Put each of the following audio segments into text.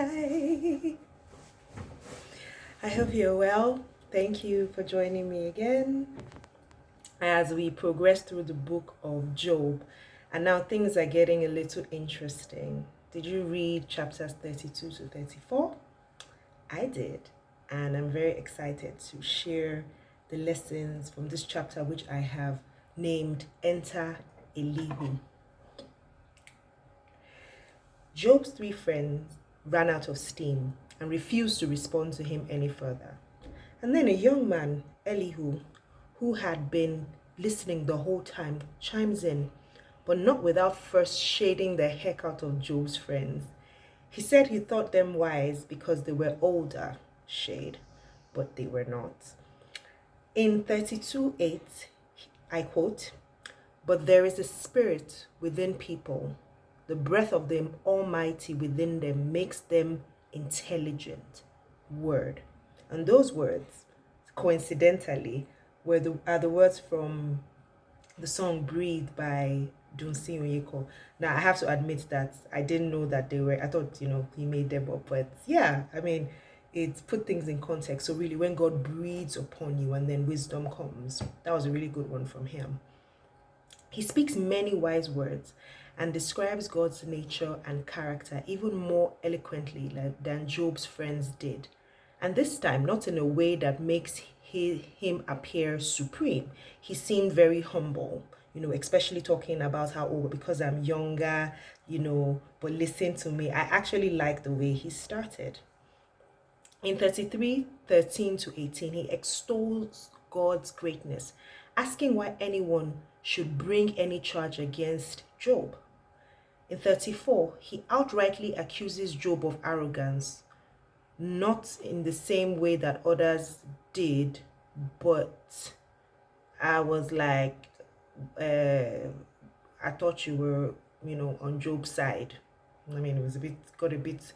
Hi. I hope you're well. Thank you for joining me again as we progress through the book of Job. And now things are getting a little interesting. Did you read chapters 32 to 34? I did. And I'm very excited to share the lessons from this chapter, which I have named Enter Elihu. Job's three friends ran out of steam and refused to respond to him any further. And then a young man, Elihu, who had been listening the whole time, chimes in, but not without first shading the heck out of Job's friends. He said he thought them wise because they were older, shade, but they were not. In 32:8, I quote, "But there is a spirit within people. The breath of the Almighty within them makes them intelligent." Word. And those words, coincidentally, are the words from the song Breathe by Dunsin Oyeko. Now, I have to admit that I didn't know that they were, I thought, he made them up. But yeah, it's put things in context. So really, when God breathes upon you and then wisdom comes, that was a really good one from him. He speaks many wise words and describes God's nature and character even more eloquently than Job's friends did. And this time, not in a way that makes him appear supreme. He seemed very humble, especially talking about how, because I'm younger, but listen to me. I actually like the way he started. In 33:13 to 18, he extols God's greatness, asking why anyone should bring any charge against Job. In 34, he outrightly accuses Job of arrogance, not in the same way that others did, but I was like, I thought you were, on Job's side. It was got a bit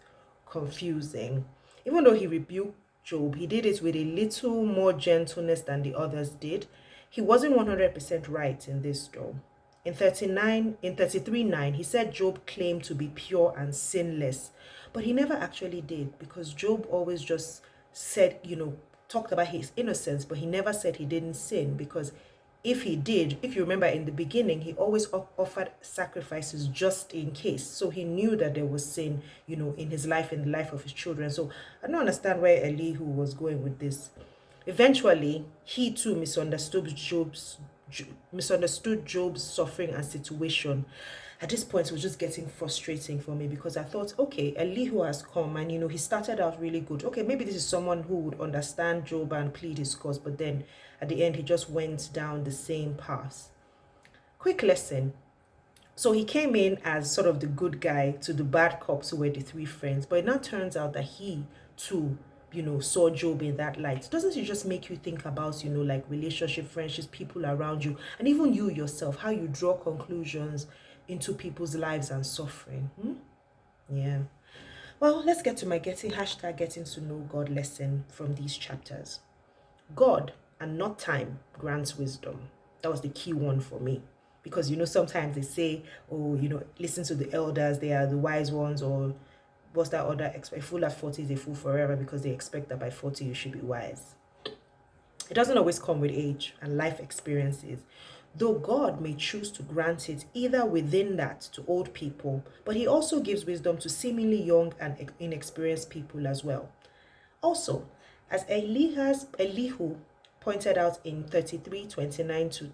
confusing. Even though he rebuked Job, he did it with a little more gentleness than the others did. He wasn't 100% right in this though. In 33:9, he said Job claimed to be pure and sinless, but he never actually did, because Job always just said, talked about his innocence, but he never said he didn't sin, because if he did, if you remember in the beginning, he always offered sacrifices just in case. So he knew that there was sin, in his life, in the life of his children. So I don't understand where Elihu was going with this. Eventually, he too misunderstood Job's suffering and situation. At this point, it was just getting frustrating for me, because I thought, okay, Elihu has come and, he started out really good. Okay, maybe this is someone who would understand Job and plead his cause, but then at the end, he just went down the same path. Quick lesson. So he came in as sort of the good guy to the bad cops who were the three friends, but it now turns out that he too, saw Job in that light. Doesn't it just make you think about, like relationship, friendships, people around you, and even you yourself, how you draw conclusions into people's lives and suffering? Yeah. Well, let's get to my getting to know God lesson from these chapters. God and not time grants wisdom. That was the key one for me. Because, sometimes they say, listen to the elders, they are the wise ones, or what's that other? A fool at 40 is a fool forever, because they expect that by 40 you should be wise. It doesn't always come with age and life experiences, though God may choose to grant it either within that to old people, but he also gives wisdom to seemingly young and inexperienced people as well. Also, as Elihu pointed out in 33:29 to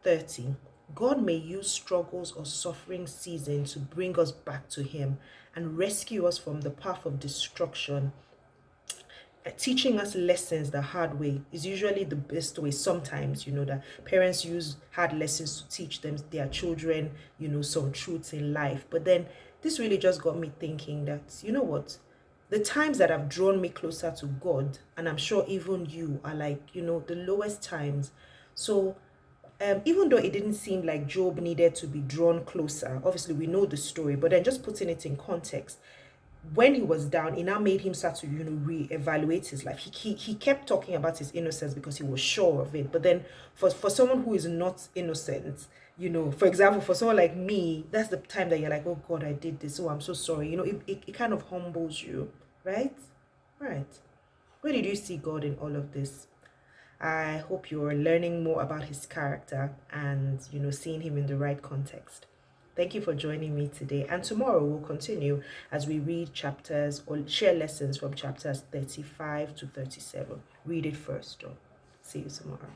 30, God may use struggles or suffering seasons to bring us back to him and rescue us from the path of destruction. Teaching us lessons the hard way is usually the best way. Sometimes, that parents use hard lessons to teach them, their children, some truths in life. But then this really just got me thinking that, what? The times that have drawn me closer to God, and I'm sure even you, are like, the lowest times. So even though it didn't seem like Job needed to be drawn closer, obviously we know the story, but then just putting it in context, when he was down, it now made him start to, reevaluate his life. He kept talking about his innocence because he was sure of it. But then for someone who is not innocent, For example, for someone like me, that's the time that you're like, oh God, I did this. Oh, I'm so sorry. It kind of humbles you, right? Right. Where did you see God in all of this? I hope you're learning more about his character and, seeing him in the right context. Thank you for joining me today. And tomorrow we'll continue as we read chapters or share lessons from chapters 35 to 37. Read it first, though. See you tomorrow.